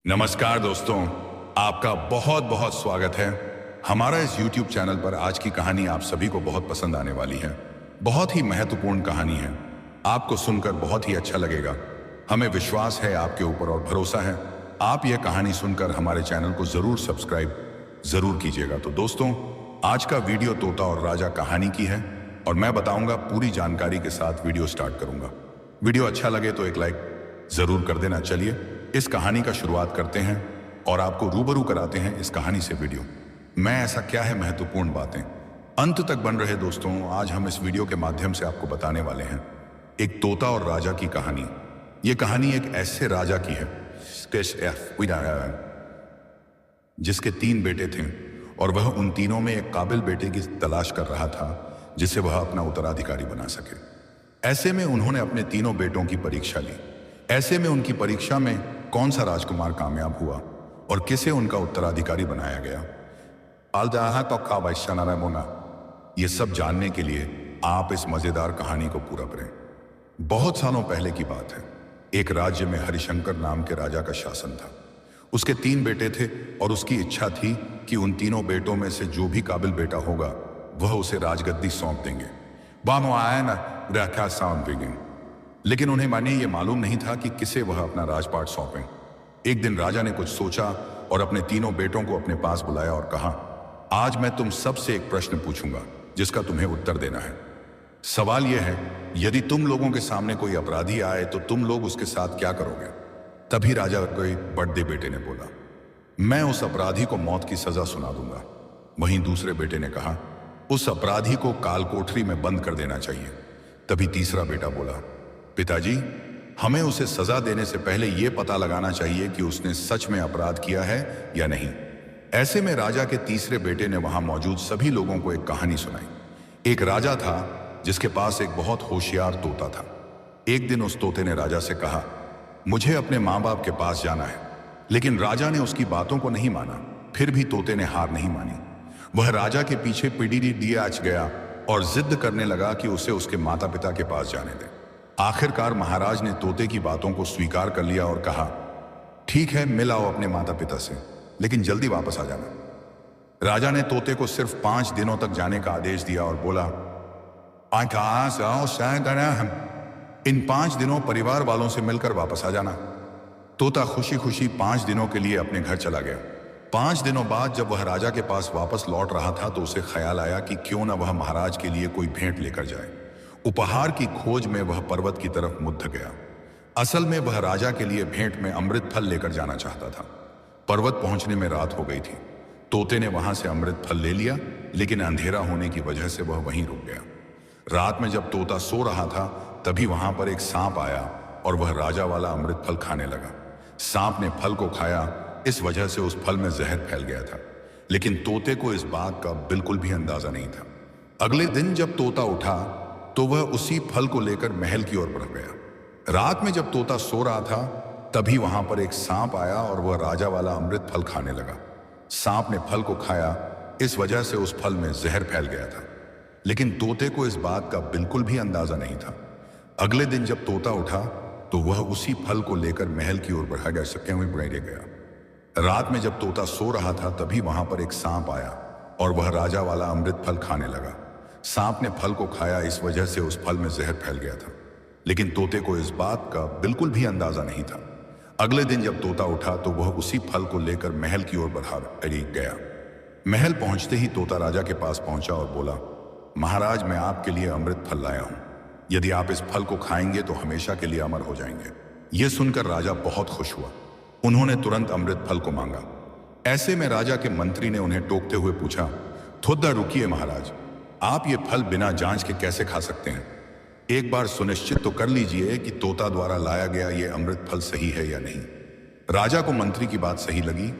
नमस्कार दोस्तों, आपका बहुत बहुत स्वागत है। हमारा इस YouTube चैनल पर आज की कहानी आप सभी को बहुत पसंद आने वाली है। बहुत ही महत्वपूर्ण कहानी है। आपको सुनकर बहुत ही अच्छा लगेगा। हमें विश्वास है आपके ऊपर और भरोसा है आप यह कहानी सुनकर हमारे चैनल को जरूर सब्सक्राइब जरूर कीजिएगा। तो दोस्तों, आज का वीडियो तोता और राजा कहानी की है और मैं बताऊंगा पूरी जानकारी के साथ वीडियो स्टार्ट करूंगा। वीडियो अच्छा लगे तो एक लाइक जरूर कर देना। चलिए इस कहानी का शुरुआत करते हैं और आपको रूबरू कराते हैं इस कहानी से। वीडियो में ऐसा क्या है महत्वपूर्ण बातें अंत तक बन रहे दोस्तों। आज हम इस वीडियो के माध्यम से आपको बताने वाले हैं एक तोता और राजा की कहानी। ये कहानी एक ऐसे राजा की है जिसके 3 बेटे थे और वह उन तीनों में एक काबिल बेटे की तलाश कर रहा था जिसे वह अपना उत्तराधिकारी बना सके। ऐसे में उन्होंने अपने तीनों बेटों की परीक्षा ली। ऐसे में उनकी परीक्षा में कौन सा राजकुमार कामयाब हुआ और किसे उनका उत्तराधिकारी बनाया गया, ये सब जानने के लिए आप इस मजेदार कहानी को पूरा करें। बहुत सालों पहले की बात है। एक राज्य में हरिशंकर नाम के राजा का शासन था। उसके 3 बेटे थे और उसकी इच्छा थी कि उन तीनों बेटों में से जो भी काबिल बेटा होगा वह उसे राजगद्दी सौंप देंगे। लेकिन उन्हें माने ये मालूम नहीं था कि किसे वह अपना राजपाट सौंपें। एक दिन राजा ने कुछ सोचा और अपने तीनों बेटों को अपने पास बुलाया और कहा, आज मैं तुम सबसे एक प्रश्न पूछूंगा जिसका तुम्हें उत्तर देना है। सवाल यह है, यदि तुम लोगों के सामने कोई अपराधी आए तो तुम लोग उसके साथ क्या करोगे? तभी राजा के बड़े बेटे ने बोला, मैं उस अपराधी को मौत की सजा सुना दूंगा। वहीं दूसरे बेटे ने कहा, उस अपराधी को काल कोठरी में बंद कर देना चाहिए। तभी तीसरा बेटा बोला, पिताजी, हमें उसे सजा देने से पहले यह पता लगाना चाहिए कि उसने सच में अपराध किया है या नहीं। ऐसे में राजा के तीसरे बेटे ने वहां मौजूद सभी लोगों को एक कहानी सुनाई। एक राजा था जिसके पास एक बहुत होशियार तोता था। एक दिन उस तोते ने राजा से कहा, मुझे अपने माँ बाप के पास जाना है। लेकिन राजा ने उसकी बातों को नहीं माना। फिर भी तोते ने हार नहीं मानी। वह राजा के पीछे पीढ़ी दिए आज गया और जिद करने लगा कि उसे उसके माता पिता के पास जाने दे। आखिरकार महाराज ने तोते की बातों को स्वीकार कर लिया और कहा, ठीक है, मिल आओ अपने माता पिता से, लेकिन जल्दी वापस आ जाना। राजा ने तोते को सिर्फ 5 दिनों तक जाने का आदेश दिया और बोला, इन 5 दिनों परिवार वालों से मिलकर वापस आ जाना। तोता खुशी खुशी 5 दिनों के लिए अपने घर चला गया। 5 दिनों बाद जब वह राजा के पास वापस लौट रहा था तो उसे ख्याल आया कि क्यों न वह महाराज के लिए कोई भेंट लेकर जाए। उपहार की खोज में वह पर्वत की तरफ मुड़ गया। असल में वह राजा के लिए भेंट में अमृत फल लेकर जाना चाहता था। पर्वत पहुंचने में रात हो गई थी। तोते ने वहां से अमृत फल ले लिया, लेकिन अंधेरा होने की वजह से वह वहीं रुक गया। रात में जब तोता सो रहा था तभी वहां पर एक सांप आया और वह राजा वाला अमृत फल खाने लगा। सांप ने फल को खाया, इस वजह से उस फल में जहर फैल गया था। लेकिन तोते को इस बात का बिल्कुल भी अंदाजा नहीं था। अगले दिन जब तोता उठा तो वह उसी फल को लेकर महल की ओर बढ़ गया। रात में जब तोता सो रहा था तभी वहां पर एक सांप आया और वह राजा वाला अमृत फल खाने लगा। सांप ने फल को खाया, इस वजह से उस फल में जहर फैल गया था। लेकिन तोते को इस बात का बिल्कुल भी अंदाजा नहीं था। अगले दिन जब तोता उठा तो वह उसी फल को लेकर महल की ओर बढ़ा गया। रात में जब तोता सो रहा था तभी वहां पर एक सांप आया और वह राजा वाला अमृत फल खाने लगा। सांप ने फल को खाया, इस वजह से उस फल में जहर फैल गया था। लेकिन तोते को इस बात का बिल्कुल भी अंदाजा नहीं था। अगले दिन जब तोता उठा तो वह उसी फल को लेकर महल की ओर बढ़ा गया। महल पहुंचते ही तोता राजा के पास पहुंचा और बोला, महाराज, मैं आपके लिए अमृत फल लाया हूं। यदि आप इस फल को खाएंगे तो हमेशा के लिए अमर हो जाएंगे। यह सुनकर राजा बहुत खुश हुआ। उन्होंने तुरंत अमृत फल को मांगा। ऐसे में राजा के मंत्री ने उन्हें टोकते हुए पूछा, थोड़ा रुकिए महाराज, आप ये फल बिना जांच के कैसे खा सकते हैं? एक बार सुनिश्चित तो कर लीजिए कि तोता द्वारा लाया गया ये अमृत फल सही है या नहीं। राजा को मंत्री की बात सही लगी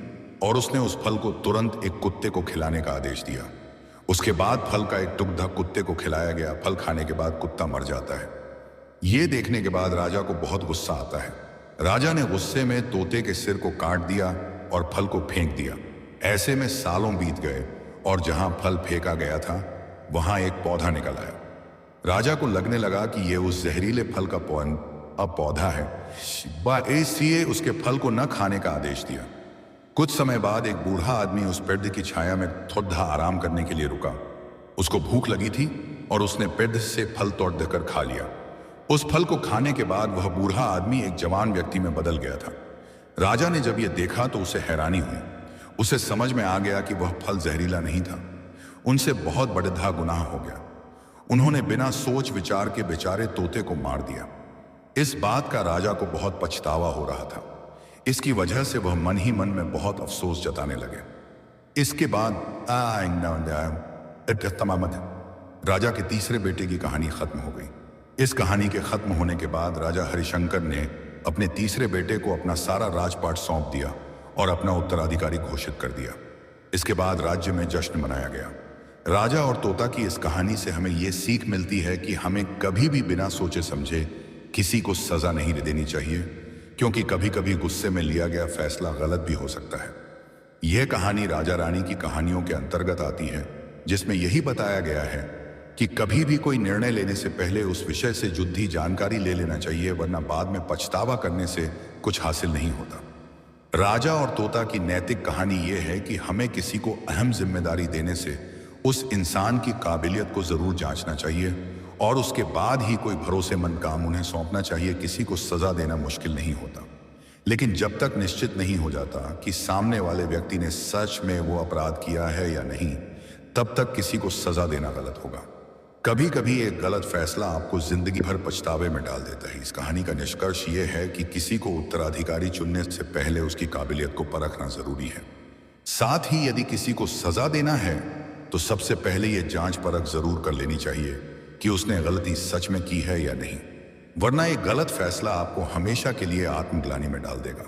और उसने उस फल को तुरंत एक कुत्ते को खिलाने का आदेश दिया। उसके बाद फल का एक टुकड़ा कुत्ते को खिलाया गया। फल खाने के बाद कुत्ता मर जाता है। ये देखने के बाद राजा को बहुत गुस्सा आता है। राजा ने गुस्से में तोते के सिर को काट दिया और फल को फेंक दिया। ऐसे में सालों बीत गए और जहां फल फेंका गया था वहां एक पौधा निकल आया। राजा को लगने लगा कि यह उस जहरीले फल का अब पौधा है। इसलिए उसके फल को न खाने का आदेश दिया। कुछ समय बाद एक बूढ़ा आदमी उस पेड़ की छाया में थोड़ा आराम करने के लिए रुका। उसको भूख लगी थी और उसने पेड़ से फल तोड़ देकर खा लिया। उस फल को खाने के बाद वह बूढ़ा आदमी एक जवान व्यक्ति में बदल गया था। राजा ने जब यह देखा तो उसे हैरानी हुई। उसे समझ में आ गया कि वह फल जहरीला नहीं था। उनसे बहुत बड़ा गुनाह हो गया। उन्होंने बिना सोच विचार के बेचारे तोते को मार दिया। इस बात का राजा को बहुत पछतावा हो रहा था। इसकी वजह से वह मन ही मन में बहुत अफसोस जताने लगे। इसके बाद राजा के तीसरे बेटे की कहानी खत्म हो गई। इस कहानी के खत्म होने के बाद राजा हरिशंकर ने अपने तीसरे बेटे को अपना सारा राजपाट सौंप दिया और अपना उत्तराधिकारी घोषित कर दिया। इसके बाद राज्य में जश्न मनाया गया। राजा और तोता की इस कहानी से हमें यह सीख मिलती है कि हमें कभी भी बिना सोचे समझे किसी को सजा नहीं देनी चाहिए, क्योंकि कभी कभी गुस्से में लिया गया फैसला गलत भी हो सकता है। यह कहानी राजा रानी की कहानियों के अंतर्गत आती है, जिसमें यही बताया गया है कि कभी भी कोई निर्णय लेने से पहले उस विषय से जुद्दी जानकारी ले लेना चाहिए, वरना बाद में पछतावा करने से कुछ हासिल नहीं होता। राजा और तोता की नैतिक कहानी यह है कि हमें किसी को अहम जिम्मेदारी देने से उस इंसान की काबिलियत को जरूर जांचना चाहिए और उसके बाद ही कोई भरोसेमंद काम उन्हें सौंपना चाहिए। किसी को सजा देना मुश्किल नहीं होता, लेकिन जब तक निश्चित नहीं हो जाता कि सामने वाले व्यक्ति ने सच में वो अपराध किया है या नहीं, तब तक किसी को सजा देना गलत होगा। कभी कभी एक गलत फैसला आपको जिंदगी भर पछतावे में डाल देता है। इस कहानी का निष्कर्ष ये है कि किसी को उत्तराधिकारी चुनने से पहले उसकी काबिलियत को परखना जरूरी है। साथ ही यदि किसी को सजा देना है तो सबसे पहले यह जांच परख जरूर कर लेनी चाहिए कि उसने गलती सच में की है या नहीं, वरना एक गलत फैसला आपको हमेशा के लिए आत्मग्लानि में डाल देगा।